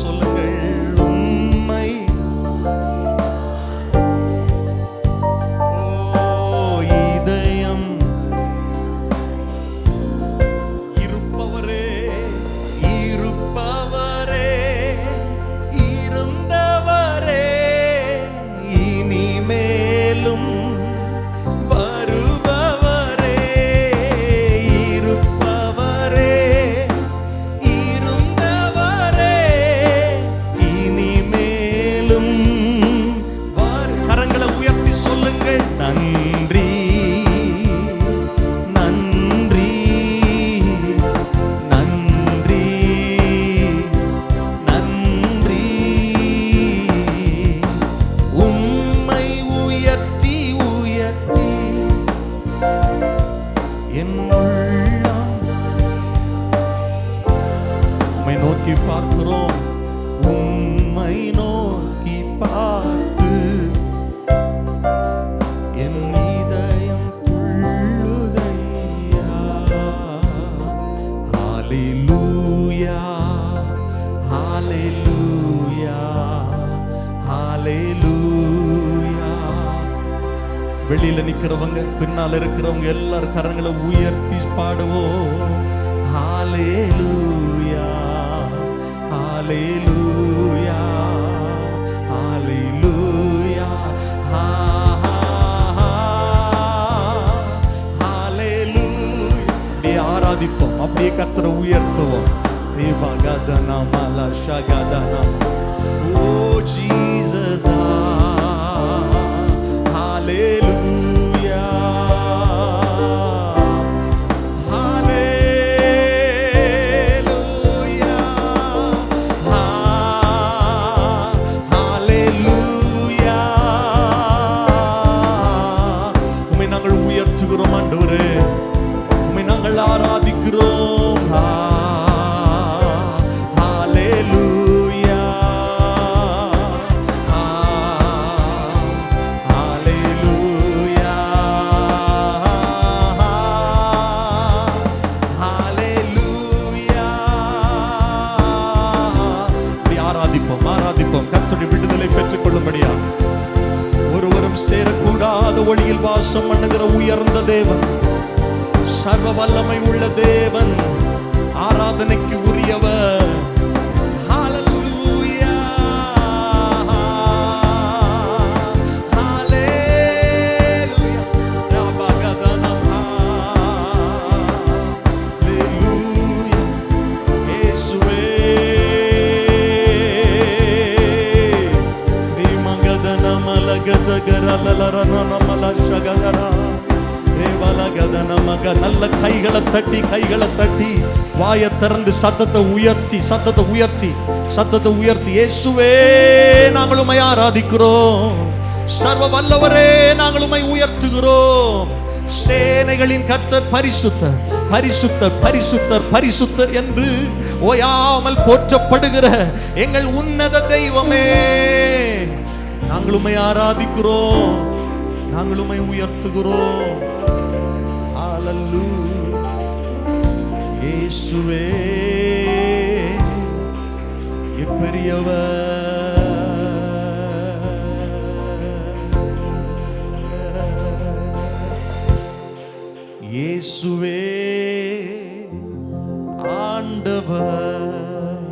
சொல்லுங்கள். உம்மை இதயம் இருப்பவரே, இருப்பவரே, இருந்தவரே, இனிமேலும் வருபவரே, இருப்பவரே, இருந்தவரே, இனிமேலும் கரங்களை உயர்த்தி சொல்லுங்கள். நன்றி, நன்றி, நன்றி, நன்றி. உம்மை உயர்த்தி உயர்த்தி என் உள்ளம் உம்மை நோக்கி பார்க்கிறோம். உம்மை நோக்கி பார்த்து என் இதயம் துள்ளுதையா. ஹல்லேலூயா, ஹல்லேலூயா, ஹல்லேலூயா. வெளியில நிக்கிறவங்க, பின்னால இருக்கிறவங்க எல்லாரும் கரங்களை உயர்த்தி பாடுவோம். ஹல்லேலூயா, ஹல்லேலூயா, ஹல்லேலூயா, ஹல்லேலூயா. அப்படியே ஆராதிப்போம், அப்படியே கர்த்தரை உயர்த்துவோம். Oh Jesus, hallelujah, hallelujah, hallelujah. உம்மை நாங்கள் உயர்த்துகிறோம் ஆண்டவரே, உம்மை நாங்கள் ஆராதிக்கிறோம். ஹல்லேலூயா, ஹல்லேலூயா, ஹல்லேலூயா. ஆராதிப்போம், ஆராதிப்போம். கர்த்தருடைய விடுதலை பெற்றுக் கொள்ளும்படியா ஒருவரும் சேரக்கூடாத ஒளியில் வாசம் பண்ணுகிற உயர்ந்த தேவன், சர்வ வல்லமை உள்ள தேவன், ஆராதனைக்கு உரியவர். ஹல்லேலூயா, ஹல்லேலூயா, ரபகதனம், ஹல்லேலூயா. இயேசுவே, ரிமகதனமலகதகரலலரனமலஷகதரா. நல்ல கைகளை தட்டி, கைகளை தட்டி, வாயை திறந்து சத்தத்தை உயர்த்தி, சத்தத்தை உயர்த்தி, சத்தத்தை உயர்த்தி, இயேசுவே நாங்கள் உம்மை ஆராதிக்கிறோம். சர்வ வல்லவரே நாங்கள் உம்மை உயர்த்துகிறோம். சேனைகளின் கர்த்தர் பரிசுத்தர், பரிசுத்தர், பரிசுத்தர், பரிசுத்தர் என்று ஓயாமல் போற்றப்படுகிற எங்கள் உன்னத தெய்வமே, நாங்கள் உம்மை ஆராதிக்கிறோம், நாங்கள் உம்மை உயர்த்துகிறோம். ஹல்லேலூயா. இயேசுவே பெரியவர், இயேசுவே ஆண்டவர்,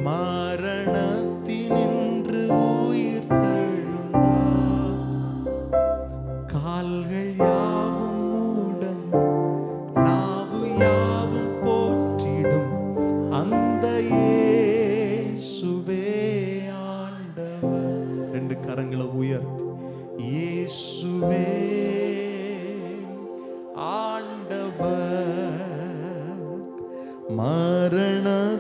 மரணத்தினின்று உயிர் தெழுந்தார், கால்கள் யாவும் மூடங்கும், நாவு யாவும் போற்றிடும் அந்த இயேசுவே ஆண்டவர். ரெண்டு கரங்களை உயர்த்தி, இயேசுவே ஆண்டவர், மரணத்தினின்று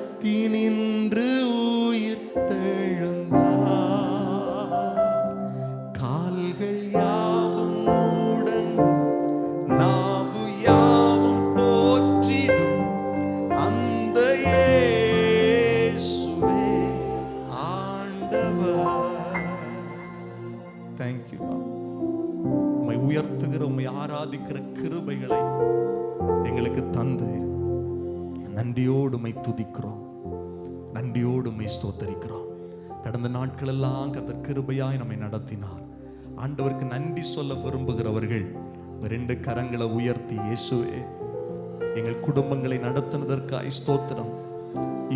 உயிர் தெழுந்தார், கால்கள் யாவும் மூடங்கும், நாவு யாவும் போற்றிடும் அந்த இயேசுவே ஆண்டவர். தேங்க்யூ. உம்மை உயர்த்துகிற, உம்மை ஆராதிக்கிற கிருபைகளை எங்களுக்கு தந்து நன்றியோடு உம்மை துதிக்கிறோம். நன்றியோடு உம்மை ஸ்தோத்தரிக்கிறோம். கடந்த நாட்களெல்லாம் கர்த்தர் கிருபையாய் நம்மை நடத்தினார். ஆண்டவருக்கு நன்றி சொல்ல விரும்புகிறவர்கள் 2 கரங்களை உயர்த்தி, இயேசுவே எங்கள் குடும்பங்களை நடத்தினதற்காய் ஸ்தோத்திரம்,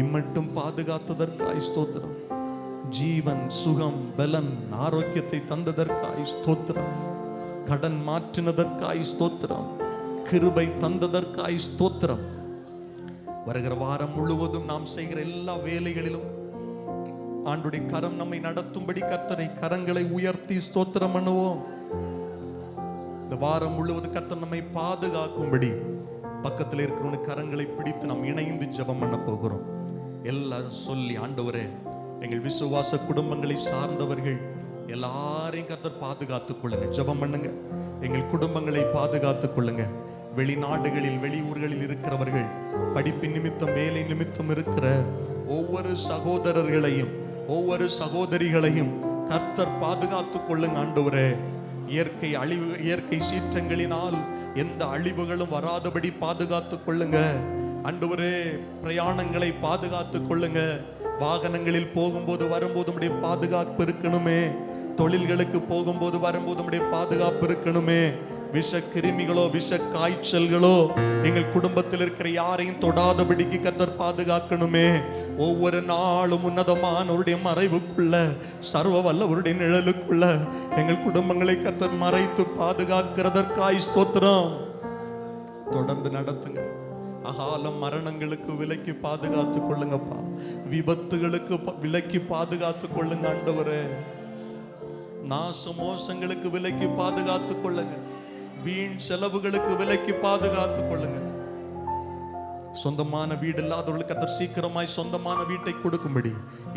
இம்மட்டும் பாதுகாத்ததற்காய் ஸ்தோத்திரம், ஜீவன் சுகம் பலன் ஆரோக்கியத்தை தந்ததற்காய் ஸ்தோத்திரம், கடன் மாற்றினதற்காய் ஸ்தோத்திரம், கிருபை தந்ததற்காய் ஸ்தோத்திரம். வருகிற வாரம் முழுவதும் நாம் செய்கிற எல்லா வேலைகளிலும் ஆண்டுடைய கரம் நம்மை நடத்தும்படி கர்த்தரை கரங்களை உயர்த்தி ஸ்தோத்திரம் பண்ணுவோம். இந்த வாரம் முழுவதும் கர்த்தர் நம்மை பாதுகாக்கும்படி பக்கத்தில் இருக்கிற கரங்களை பிடித்து நாம் இணைந்து ஜெபம் பண்ண போகிறோம். எல்லாரும் சொல்லி, ஆண்டவரே எங்கள் விசுவாச குடும்பங்களை சார்ந்தவர்கள் எல்லாரையும் கர்த்தர் பாதுகாத்துக் கொள்ளுங்க. ஜெபம் பண்ணுங்க. எங்கள் குடும்பங்களை பாதுகாத்துக் கொள்ளுங்க. வெளிநாடுகளில் வெளியூர்களில் இருக்கிறவர்கள், படிப்பின் நிமித்தம் வேலை நிமித்தம் இருக்கிற ஒவ்வொரு சகோதரர்களையும் ஒவ்வொரு சகோதரிகளையும் கர்த்தர் பாதுகாத்துக் கொள்ளுங்க. ஆண்டவரே இயற்கை சீற்றங்களினால் எந்த அழிவுகளும் வராதபடி பாதுகாத்துக் கொள்ளுங்க. ஆண்டவரே பிரயாணங்களை பாதுகாத்துக் கொள்ளுங்க. வாகனங்களில் போகும்போது வரும்போது உம்முடைய பாதுகாப்பு இருக்கணுமே. தொழில்களுக்கு போகும்போது வரும்போது உம்முடைய பாதுகாப்பு இருக்கணுமே. விஷ கிருமிகளோ விஷ காய்ச்சல்களோ எங்கள் குடும்பத்தில் இருக்கிற யாரையும் தொடாதபடிக்கு கர்த்தர் பாதுகாக்கணுமே. ஒவ்வொரு நாளும் உன்னதமானவருடைய மறைவுக்குள்ள, சர்வ வல்லவருடைய நிழலுக்குள்ள எங்கள் குடும்பங்களை கர்த்தர் மறைத்து பாதுகாக்கிறதற்காய் ஸ்தோத்திரம். தொடர்ந்து நடத்துங்க. அகால மரணங்களுக்கு விலக்கி பாதுகாத்துக் கொள்ளுங்கப்பா. விபத்துகளுக்கு விலக்கி பாதுகாத்துக் கொள்ளுங்க. ஆண்டவரே நாச மோசங்களுக்கு விலக்கி பாதுகாத்துக் கொள்ளுங்க. வீண் செலவுகளுக்கு விலக்கி பாதுகாத்துக் கொள்ளுங்க. சொந்தமான வீடு இல்லாதவர்களுக்கு கர்த்தர் சீக்கிரமாய் சொந்தமான வீட்டை கொடுக்கும்படி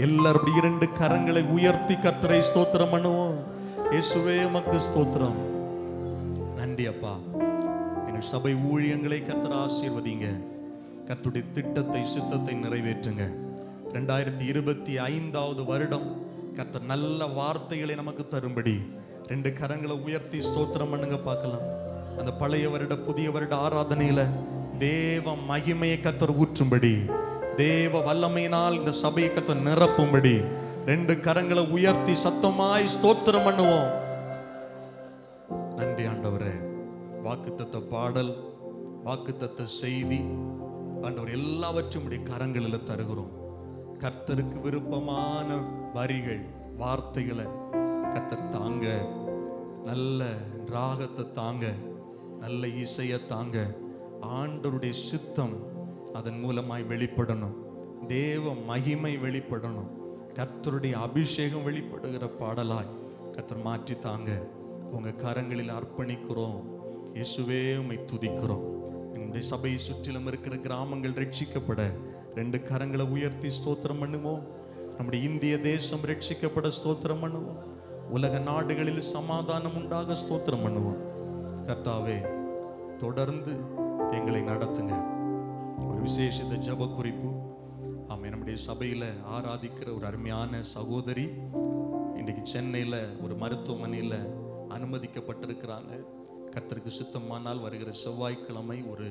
எல்லாரும் 2 கரங்களை உயர்த்தி கர்த்தரை ஸ்தோத்திரம் பண்ணுவோம். இயேசுவே உமக்கு ஸ்தோத்திரம். நன்றி அப்பா. எங்கள் சபை ஊழியங்களை கர்த்தர் ஆசீர்வதிங்க. கர்த்தருடைய திட்டத்தை சித்தத்தை நிறைவேற்றுங்க. 2025வது வருடம் கர்த்தர் நல்ல வார்த்தைகளை நமக்கு தரும்படி 2 கரங்களை உயர்த்தி ஸ்தோத்திரம் பண்ணுங்க பார்க்கலாம். அந்த பழைய வருட புதிய வருட ஆராதனையில தேவ மகிமையை கர்த்தர் ஊற்றும்படி, தேவ வல்லமையினால் இந்த சபையை கர்த்தர் நிரப்பும்படி 2 கரங்களை உயர்த்தி சத்தமாய் ஸ்தோத்திரம் பண்ணுவோம். நன்றி ஆண்டவரே. வாக்குத்தத்த பாடல், வாக்குத்தத்த செய்தி ஆண்டவர் எல்லாவற்றையும் உடைய கரங்களில் தருகிறோம். கர்த்தருக்கு விருப்பமான வரிகள் வார்த்தைகளை கர்த்தர் தாங்க, நல்ல ராகத்தை தாங்க, நல்ல இசையை தாங்க. ஆண்டவருடைய சித்தம் அதன் மூலமாய் வெளிப்படணும். தேவ மகிமை வெளிப்படணும். கர்த்தருடைய அபிஷேகம் வெளிப்படுகிற பாடலாய் கர்த்தர் மாற்றி தாங்க. உங்க கரங்களில் அர்ப்பணிக்கிறோம். இயேசுவே உம்மை துதிக்கிறோம். எங்களுடைய சபையை சுற்றிலும் இருக்கிற கிராமங்கள் ரட்சிக்கப்பட 2 கரங்களை உயர்த்தி ஸ்தோத்திரம் பண்ணுவோம். நம்முடைய இந்திய தேசம் ரட்சிக்கப்பட ஸ்தோத்திரம் பண்ணுவோம். உலக நாடுகளில் சமாதானம் உண்டாக ஸ்தோத்திரம் பண்ணுவோம். கர்த்தாவே தொடர்ந்து எங்களை நடத்துங்க. ஒரு விசேஷித்த ஜெப குறிப்பு. ஆமாம், நம்முடைய சபையில் ஆராதிக்கிற ஒரு அருமையான சகோதரி இன்றைக்கு சென்னையில் ஒரு மருத்துவமனையில் அனுமதிக்கப்பட்டிருக்கிறாங்க. கர்த்தருக்கு சித்தமானால் வருகிற செவ்வாய்க்கிழமை ஒரு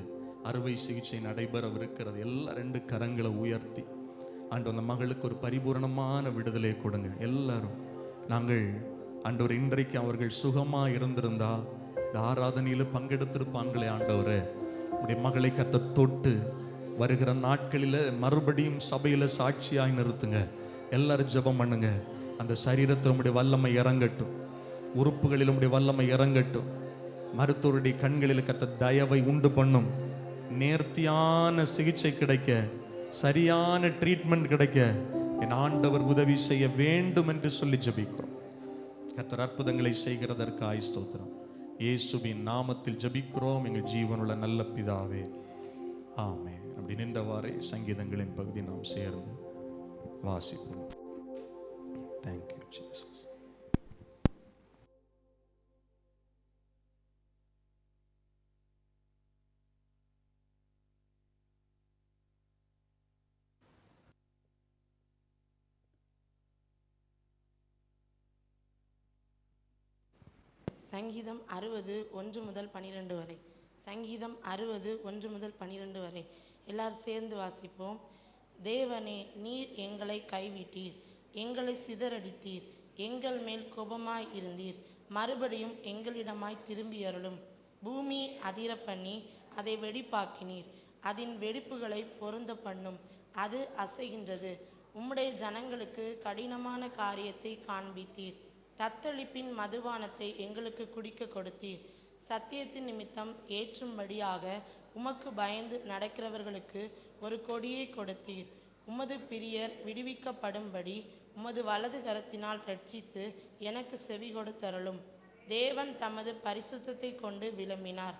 அறுவை சிகிச்சை நடைபெறவிருக்கிறது. எல்லா 2 கரங்களை உயர்த்தி ஆண்டு அந்த மகளுக்கு ஒரு பரிபூரணமான விடுதலை கொடுங்க. எல்லாரும் நாங்கள் ஆண்டவர் இன்றைக்கு அவர்கள் சுகமாக இருந்திருந்தா இந்த ஆராதனையில் பங்கெடுத்திருப்பாங்களே. ஆண்டவரே உடைய மகளை கர்த்தர் தொட்டு வருகிற நாட்களில் மறுபடியும் சபையில் சாட்சியாய் நிறுத்துங்க. எல்லாரும் ஜெபம் பண்ணுங்க. அந்த சரீரத்தில் உடைய வல்லமை இறங்கட்டும், உறுப்புகளில் உடைய வல்லமை இறங்கட்டும். மருத்துவருடைய கண்களில் கர்த்தர் தயவை உண்டு பண்ணும். நேர்த்தியான சிகிச்சை கிடைக்க, சரியான ட்ரீட்மெண்ட் கிடைக்க என் ஆண்டவர் உதவி செய்ய வேண்டும் என்று சொல்லி ஜெபிக்கிறோம். கர்த்தர் அற்புதங்களை செய்கிறதற்காய் ஸ்தோத்திரம். இயேசுவின் நாமத்தில் ஜெபிக்கிறோம் எங்கள் ஜீவனுள்ள நல்ல பிதாவே, ஆமென். அப்படி நின்றவாறே சங்கீதங்களின் பகுதி நாம் சேர்ந்து வாசிப்போம். Thank you, Jesus. சங்கீதம் 60 1 முதல் 12 வரை. சங்கீதம் 60 1 முதல் 12 வரை. எல்லாரும் சேர்ந்து வாசிப்போம். தேவனே, நீர் எங்களை கைவிட்டீர், எங்களை சிதறடித்தீர், எங்கள் மேல் கோபமாய் இருந்தீர். மறுபடியும் எங்களிடமாய் திரும்பியருளும். பூமி அதிர பண்ணி அதை வெடிப்பாக்கினீர், அதன் வெடிப்புகளை பொருந்த பண்ணும், அது அசைகின்றது. உம்முடைய ஜனங்களுக்கு கடினமான காரியத்தை காண்பித்தீர், தத்தளிப்பின் மதுபானத்தை எங்களுக்கு குடிக்க கொடுத்தீர். சத்தியத்தின் நிமித்தம் ஏற்றும்படியாக உமக்கு பயந்து நடக்கிறவர்களுக்கு ஒரு கொடியை கொடுத்தீர். உமது பிரியர் விடுவிக்கப்படும்படி உமது வலது கரத்தினால் ரட்சித்து எனக்கு செவி கொடுத்தருளும். தேவன் தமது பரிசுத்தத்தை கொண்டு விளம்பினார்,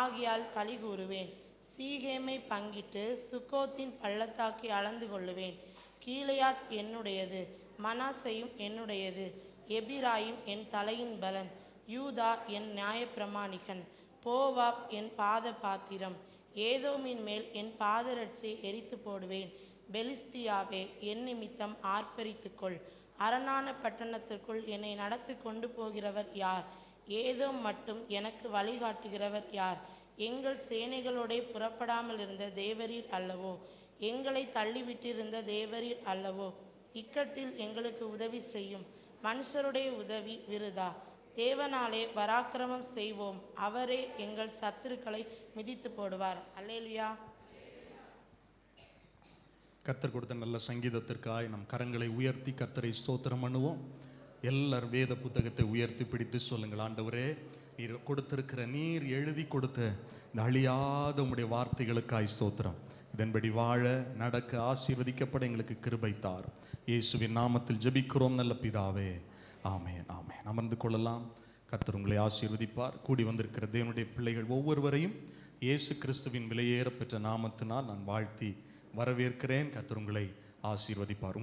ஆகையால் களி கூறுவேன். சீகேமை பங்கிட்டு சுக்கோத்தின் பள்ளத்தாக்கை அளந்து கொள்ளுவேன். கீலேயாத் என்னுடையது, மனாசையும் என்னுடையது. எபிராயிம் என் தலையின் பலன், யூதா என் நியாயப்பிரமாணிகன், போவாப் என் பாத பாத்திரம். ஏதோமின் மேல் என் பாதரட்சை எரித்து போடுவேன். பெலிஸ்தியாவே, என் நிமித்தம் ஆர்ப்பரித்துக்கொள். அரணான பட்டணத்திற்குள் என்னை நடத்தி கொண்டு போகிறவர் யார்? ஏதோ மட்டும் எனக்கு வழிகாட்டுகிறவர் யார்? எங்கள் சேனைகளோடே புறப்படாமல் இருந்த தேவரீர் அல்லவோ? எங்களை தள்ளிவிட்டிருந்த தேவரீர் அல்லவோ? இக்கட்டில் எங்களுக்கு உதவி செய்யும். மனுஷருடைய உதவி விருதா. தேவனாலே பராக்கிரமம் செய்வோம், அவரே எங்கள் சத்துருக்களை மிதித்து போடுவார். அல்லேலூயா. கர்த்தர் கொடுத்த நல்ல சங்கீதத்திற்காய் நம் கரங்களை உயர்த்தி கர்த்தரை ஸ்தோத்திரம் பண்ணுவோம். எல்லாரும் வேத புத்தகத்தை உயர்த்தி பிடித்து சொல்லுங்கள், ஆண்டவரே, நீர் கொடுத்திருக்கிற, நீர் எழுதி கொடுத்த இந்த அழியாத உம்முடைய வார்த்தைகளுக்காய் ஸ்தோத்திரம். இதன்படி வாழ நடக்க ஆசீர்வதிக்கப்பட எங்களுக்கு கிருபை தார். இயேசுவின் நாமத்தில் ஜெபிக்கிறோம் நல்ல பிதாவே, ஆமென் ஆமென். அமர்ந்து கொள்ளலாம். கர்த்தர் உங்களை ஆசீர்வதிப்பார். கூடி வந்திருக்கிற தேவனுடைய பிள்ளைகள் ஒவ்வொருவரையும் இயேசு கிறிஸ்துவின் விலையேற பெற்ற நாமத்தினால் நான் வாழ்த்தி வரவேற்கிறேன். கர்த்தர் உங்களை ஆசீர்வதிப்பார்.